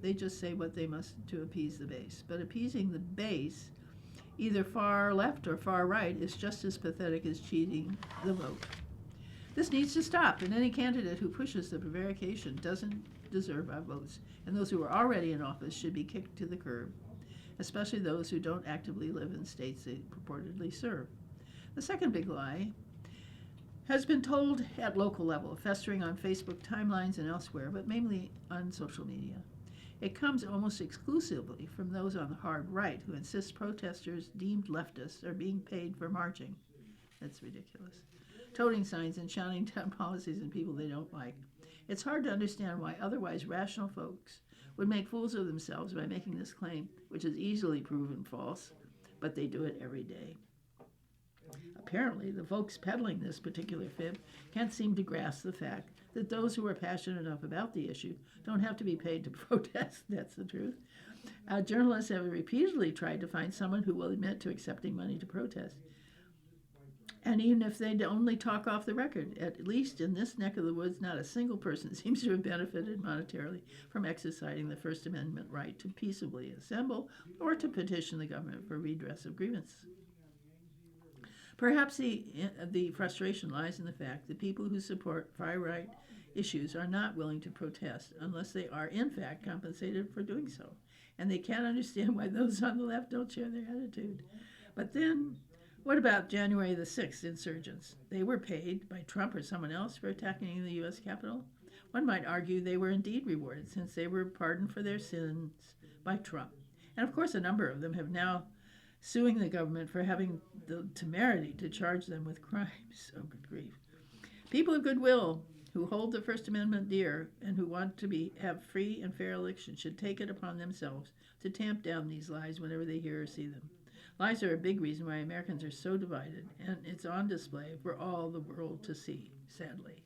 They just say what they must to appease the base. But appeasing the base, either far left or far right, is just as pathetic as cheating the vote. This needs to stop, and any candidate who pushes the prevarication doesn't deserve our votes, and those who are already in office should be kicked to the curb, especially those who don't actively live in states they purportedly serve. The second big lie has been told at local level, festering on Facebook timelines and elsewhere, but mainly on social media. It comes almost exclusively from those on the hard right who insist protesters deemed leftists are being paid for marching. That's ridiculous. Toting signs and shouting down policies and people they don't like. It's hard to understand why otherwise rational folks would make fools of themselves by making this claim, which is easily proven false, but they do it every day. Apparently, the folks peddling this particular fib can't seem to grasp the fact that those who are passionate enough about the issue don't have to be paid to protest. That's the truth. Journalists have repeatedly tried to find someone who will admit to accepting money to protest. And even if they only talk off the record, at least in this neck of the woods, not a single person seems to have benefited monetarily from exercising the First Amendment right to peaceably assemble or to petition the government for redress of grievances. Perhaps the frustration lies in the fact that people who support far-right issues are not willing to protest unless they are in fact compensated for doing so. And they can't understand why those on the left don't share their attitude. But then, what about January the 6th insurgents? They were paid by Trump or someone else for attacking the U.S. Capitol. One might argue they were indeed rewarded since they were pardoned for their sins by Trump. And of course, a number of them have now suing the government for having the temerity to charge them with crimes. Oh, good grief. People of goodwill who hold the First Amendment dear and who want to have free and fair elections should take it upon themselves to tamp down these lies whenever they hear or see them. Lies are a big reason why Americans are so divided, and it's on display for all the world to see, sadly.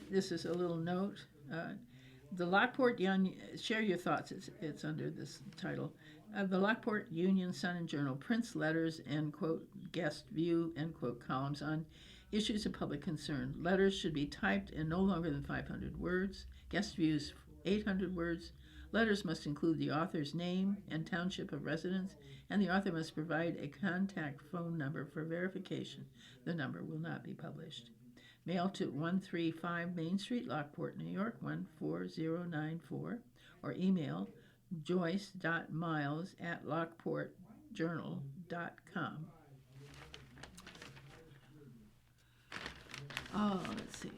This is a little note. The Lockport share your thoughts, it's under this title. The Lockport Union-Sun Journal prints letters and, quote, guest view, end quote, columns on issues of public concern. Letters should be typed in no longer than 500 words. Guest views, 800 words. Letters must include the author's name and township of residence, and the author must provide a contact phone number for verification. The number will not be published. Mail to 135 Main Street, Lockport, New York, 14094, or email joyce.miles@lockportjournal.com. Let's see.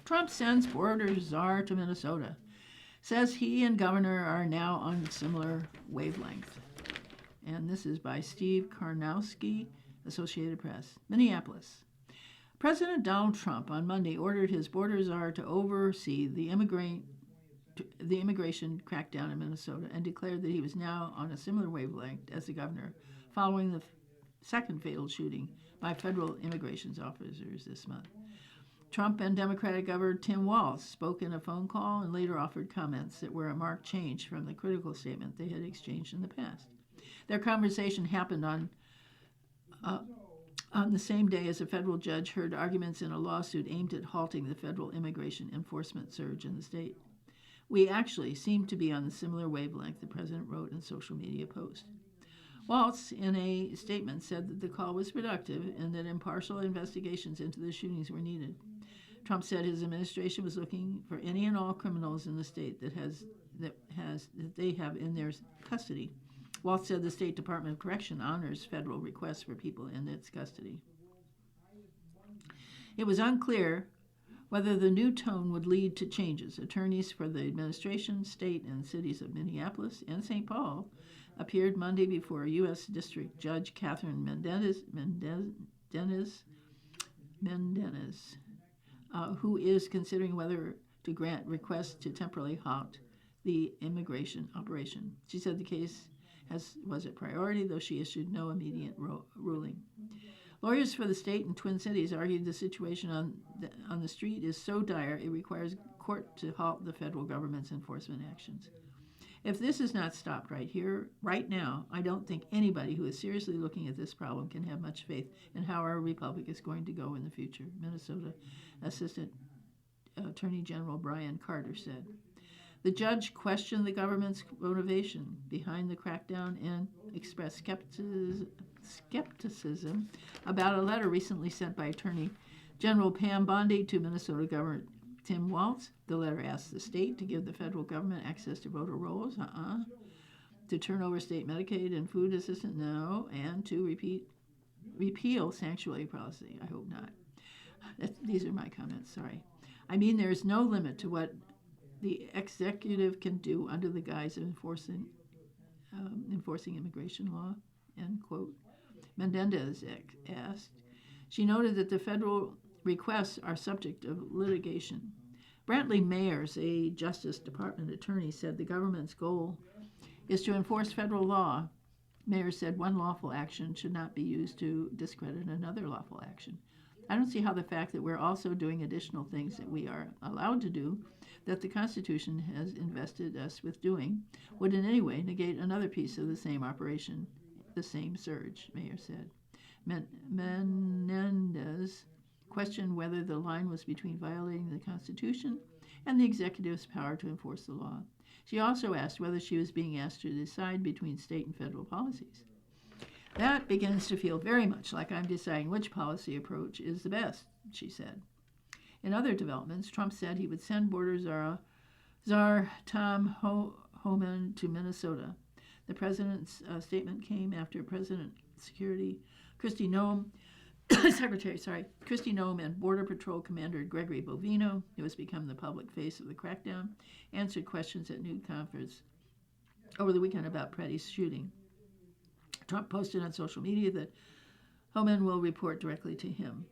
Trump sends border czar to Minnesota. Says he and governor are now on similar wavelength. And this is by Steve Karnowski, Associated Press. Minneapolis. President Donald Trump on Monday ordered his border czar to oversee the immigration crackdown in Minnesota and declared that he was now on a similar wavelength as the governor following the second fatal shooting by federal immigration officers this month. Trump and Democratic Governor Tim Walz spoke in a phone call and later offered comments that were a marked change from the critical statement they had exchanged in the past. Their conversation happened on the same day as a federal judge heard arguments in a lawsuit aimed at halting the federal immigration enforcement surge in the state. We actually seem to be on a similar wavelength, the president wrote in a social media post. Walz, in a statement, said that the call was productive and that impartial investigations into the shootings were needed. Trump said his administration was looking for any and all criminals in the state that they have in their custody. Walz said the State Department of Correction honors federal requests for people in its custody. It was unclear whether the new tone would lead to changes. Attorneys for the administration, state, and cities of Minneapolis and St. Paul appeared Monday before U.S. District Judge Catherine Mendez, who is considering whether to grant requests to temporarily halt the immigration operation. She said the case was a priority, though she issued no immediate ruling. Lawyers for the state and Twin Cities argued the situation on the street is so dire it requires court to halt the federal government's enforcement actions. If this is not stopped right here, right now, I don't think anybody who is seriously looking at this problem can have much faith in how our republic is going to go in the future, Minnesota Assistant Attorney General Brian Carter said. The judge questioned the government's motivation behind the crackdown and expressed skepticism about a letter recently sent by Attorney General Pam Bondi to Minnesota Governor Tim Walz. The letter asked the state to give the federal government access to voter rolls, to turn over state Medicaid and food assistance, no, and to repeal sanctuary policy. I hope not. These are my comments, sorry. I mean, there is no limit to what the executive can do under the guise of enforcing immigration law, end quote. Mendez asked. She noted that the federal requests are subject of litigation. Brantley Mayers, a Justice Department attorney, said the government's goal is to enforce federal law. Mayers said one lawful action should not be used to discredit another lawful action. I don't see how the fact that we're also doing additional things that we are allowed to do, that the Constitution has invested us with doing, would in any way negate another piece of the same operation, the same surge, Mayer said. Menendez questioned whether the line was between violating the Constitution and the executive's power to enforce the law. She also asked whether she was being asked to decide between state and federal policies. That begins to feel very much like I'm deciding which policy approach is the best, she said. In other developments, Trump said he would send border czar Tom Homan to Minnesota. The president's statement came after President Secretary Kristi Noem and Border Patrol Commander Gregory Bovino, who has become the public face of the crackdown, answered questions at news conference over the weekend about Pretty's shooting. Trump posted on social media that Homan will report directly to him.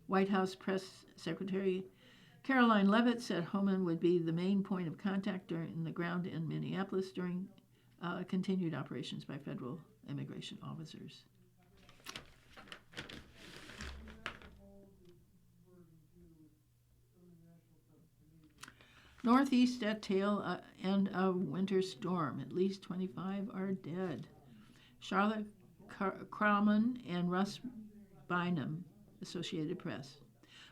White House Press Secretary Caroline Leavitt said Homan would be the main point of contact during the ground in Minneapolis during continued operations by federal immigration officers. Northeast at tail end of winter storm. At least 25 are dead. Charlotte Krauman and Russ Bynum, Associated Press.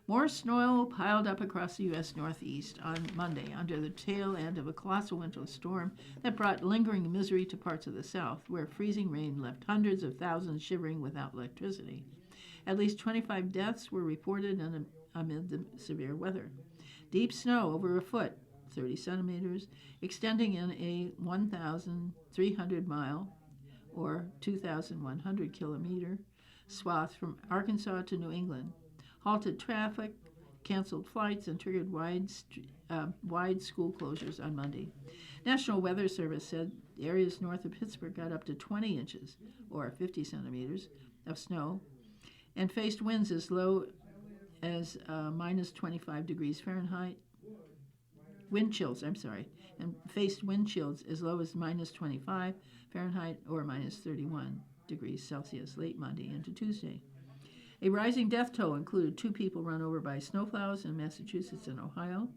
More snow piled up across the U.S. Northeast on Monday under the tail end of a colossal winter storm that brought lingering misery to parts of the South, where freezing rain left hundreds of thousands shivering without electricity. At least 25 deaths were reported amid the severe weather. Deep snow over a foot, 30 centimeters, extending in a 1,300-mile or 2,100 kilometer swath from Arkansas to New England, halted traffic, canceled flights, and triggered wide school closures on Monday. National Weather Service said the areas north of Pittsburgh got up to 20 inches, or 50 centimeters, of snow, and faced winds as low as minus 25 degrees Fahrenheit. Wind chills as low as minus 25 Fahrenheit or minus 31 degrees Celsius late Monday into Tuesday. A rising death toll included 2 people run over by snowplows in Massachusetts and Ohio,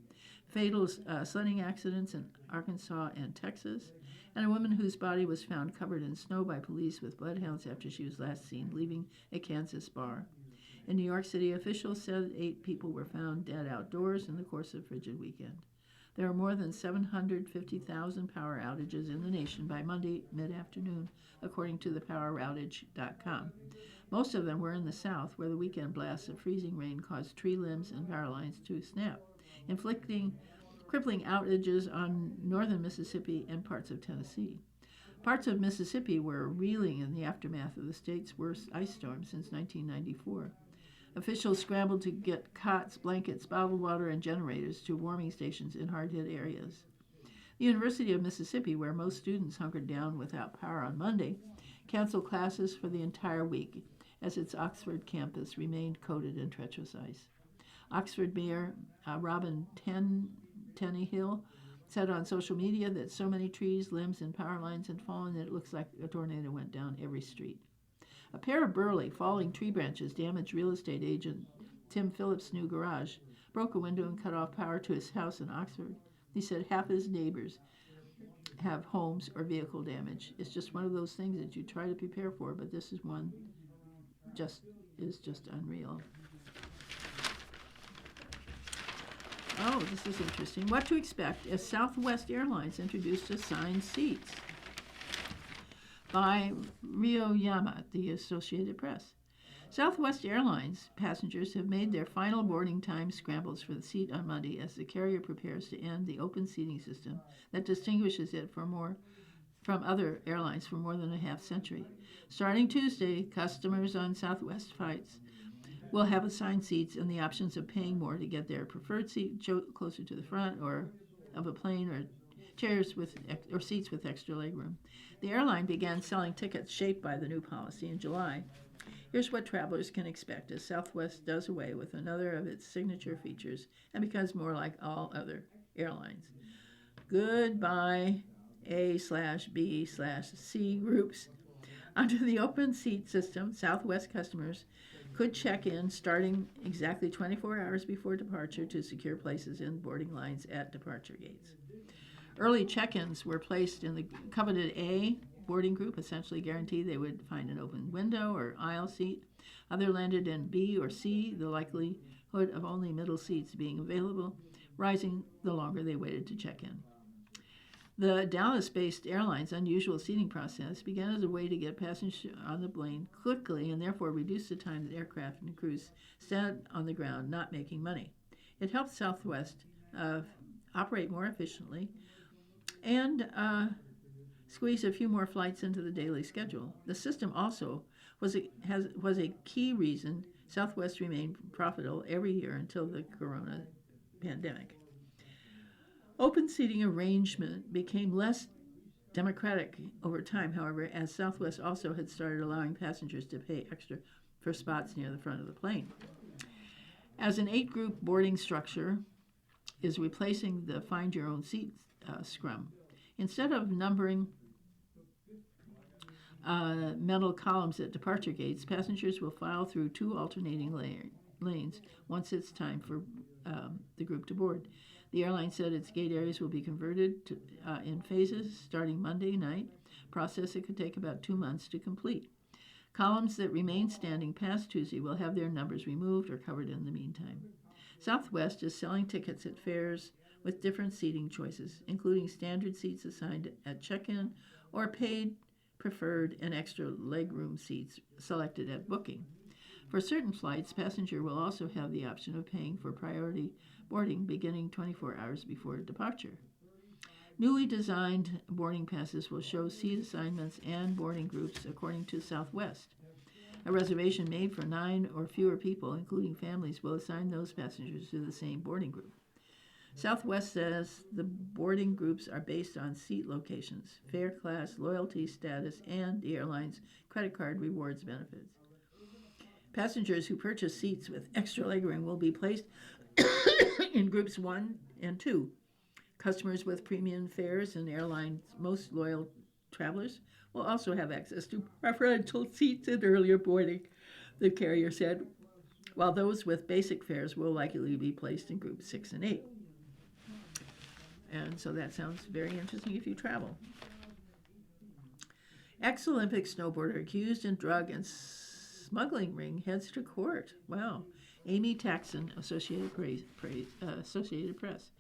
fatal sledding accidents in Arkansas and Texas, and a woman whose body was found covered in snow by police with bloodhounds after she was last seen leaving a Kansas bar. In New York City, officials said 8 people were found dead outdoors in the course of a frigid weekend. There are more than 750,000 power outages in the nation by Monday mid-afternoon, according to thepoweroutage.com. Most of them were in the south, where the weekend blasts of freezing rain caused tree limbs and power lines to snap, inflicting crippling outages on northern Mississippi and parts of Tennessee. Parts of Mississippi were reeling in the aftermath of the state's worst ice storm since 1994. Officials scrambled to get cots, blankets, bottled water, and generators to warming stations in hard-hit areas. The University of Mississippi, where most students hunkered down without power on Monday, canceled classes for the entire week as its Oxford campus remained coated in treacherous ice. Oxford Mayor Robin Tannehill said on social media that so many trees, limbs, and power lines had fallen that it looks like a tornado went down every street. A pair of burly, falling tree branches damaged real estate agent Tim Phillips' new garage, broke a window and cut off power to his house in Oxford. He said half his neighbors have homes or vehicle damage. It's just one of those things that you try to prepare for, but this is one just unreal. Oh, this is interesting. What to expect as Southwest Airlines introduced assigned seats by Ryoyama, the Associated Press. Southwest Airlines passengers have made their final boarding time scrambles for the seat on Monday as the carrier prepares to end the open seating system that distinguishes it from other airlines for more than a half century. Starting Tuesday, customers on Southwest flights will have assigned seats and the options of paying more to get their preferred seat closer to the front or of a plane, or chairs or seats with extra legroom. The airline began selling tickets shaped by the new policy in July. Here's what travelers can expect as Southwest does away with another of its signature features and becomes more like all other airlines. Goodbye A/B/C groups. Under the open seat system, Southwest customers could check in starting exactly 24 hours before departure to secure places in boarding lines at departure gates. Early check-ins were placed in the coveted A boarding group, essentially guaranteed they would find an open window or aisle seat. Others landed in B or C, the likelihood of only middle seats being available, rising the longer they waited to check in. The Dallas-based airline's unusual seating process began as a way to get passengers on the plane quickly and therefore reduce the time that aircraft and crews sat on the ground not making money. It helped Southwest operate more efficiently and squeeze a few more flights into the daily schedule. The system also was a key reason Southwest remained profitable every year until the corona pandemic. Open seating arrangement became less democratic over time, however, as Southwest also had started allowing passengers to pay extra for spots near the front of the plane. As an 8-group boarding structure is replacing the find your own seat scrum, instead of numbering metal columns at departure gates, passengers will file through 2 alternating lanes once it's time for the group to board. The airline said its gate areas will be converted to, in phases starting Monday night, process that could take about 2 months to complete. Columns that remain standing past Tuesday will have their numbers removed or covered in the meantime. Southwest is selling tickets at fares with different seating choices, including standard seats assigned at check-in or paid, preferred, and extra legroom seats selected at booking. For certain flights, passenger will also have the option of paying for priority boarding beginning 24 hours before departure. Newly designed boarding passes will show seat assignments and boarding groups according to Southwest. A reservation made for 9 or fewer people, including families, will assign those passengers to the same boarding group. Southwest says the boarding groups are based on seat locations, fare class, loyalty status, and the airline's credit card rewards benefits. Passengers who purchase seats with extra legroom will be placed in groups 1 and 2. Customers with premium fares and airline's most loyal travelers will also have access to preferential seats in earlier boarding, the carrier said, while those with basic fares will likely be placed in groups 6 and 8. And so that sounds very interesting if you travel. Ex-Olympic snowboarder accused in drug and smuggling ring heads to court. Wow. Amy Taxon, Associated Press.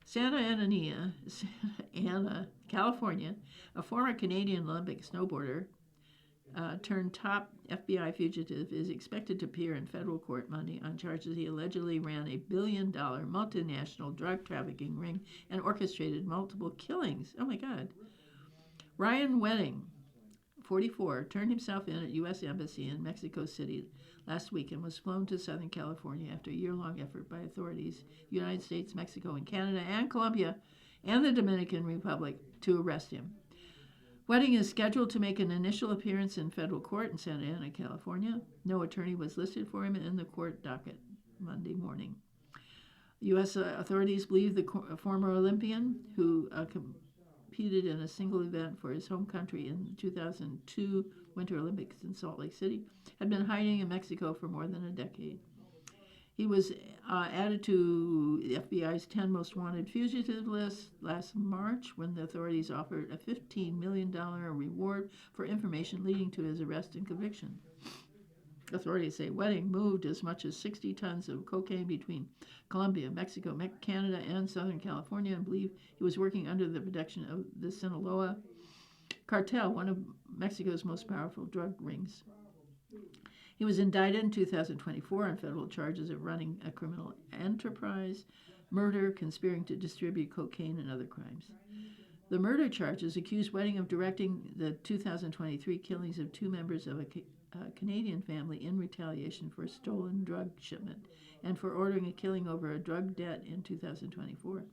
Santa Ana, California, a former Canadian Olympic snowboarder turned top FBI fugitive is expected to appear in federal court Monday on charges he allegedly ran a billion-dollar multinational drug trafficking ring and orchestrated multiple killings. Oh my God. Ryan Wedding, 44, turned himself in at U.S. Embassy in Mexico City last week and was flown to Southern California after a year-long effort by authorities, United States, Mexico, and Canada, and Colombia, and the Dominican Republic to arrest him. Wedding is scheduled to make an initial appearance in federal court in Santa Ana, California. No attorney was listed for him in the court docket Monday morning. U.S. authorities believe the former Olympian, who competed in a single event for his home country in the 2002 Winter Olympics in Salt Lake City, had been hiding in Mexico for more than a decade. He was added to the FBI's 10 most wanted fugitive list last March when the authorities offered a $15 million reward for information leading to his arrest and conviction. Authorities say Wedding moved as much as 60 tons of cocaine between Colombia, Mexico, Canada, and Southern California, and believe he was working under the protection of the Sinaloa cartel, one of Mexico's most powerful drug rings. He was indicted in 2024 on federal charges of running a criminal enterprise, murder, conspiring to distribute cocaine, and other crimes. The murder charges accuse Wedding of directing the 2023 killings of 2 members of a Canadian family in retaliation for a stolen drug shipment and for ordering a killing over a drug debt in 2024.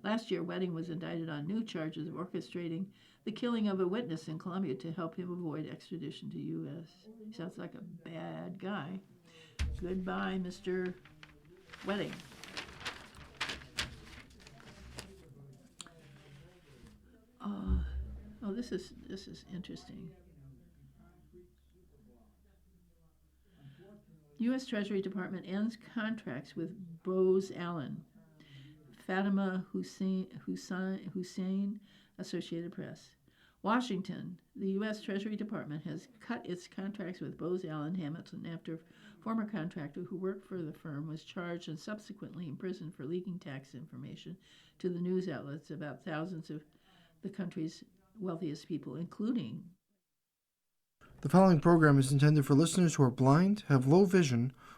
Last year, Wedding was indicted on new charges of orchestrating the killing of a witness in Colombia to help him avoid extradition to U.S. He sounds like a bad guy. Goodbye, Mr. Wedding. This is interesting. U.S. Treasury Department ends contracts with Bose Allen. Fatima Hussein, Associated Press. Washington, the U.S. Treasury Department has cut its contracts with Bose Allen Hamilton after a former contractor who worked for the firm was charged and subsequently imprisoned for leaking tax information to the news outlets about thousands of the country's wealthiest people, including. The following program is intended for listeners who are blind, have low vision,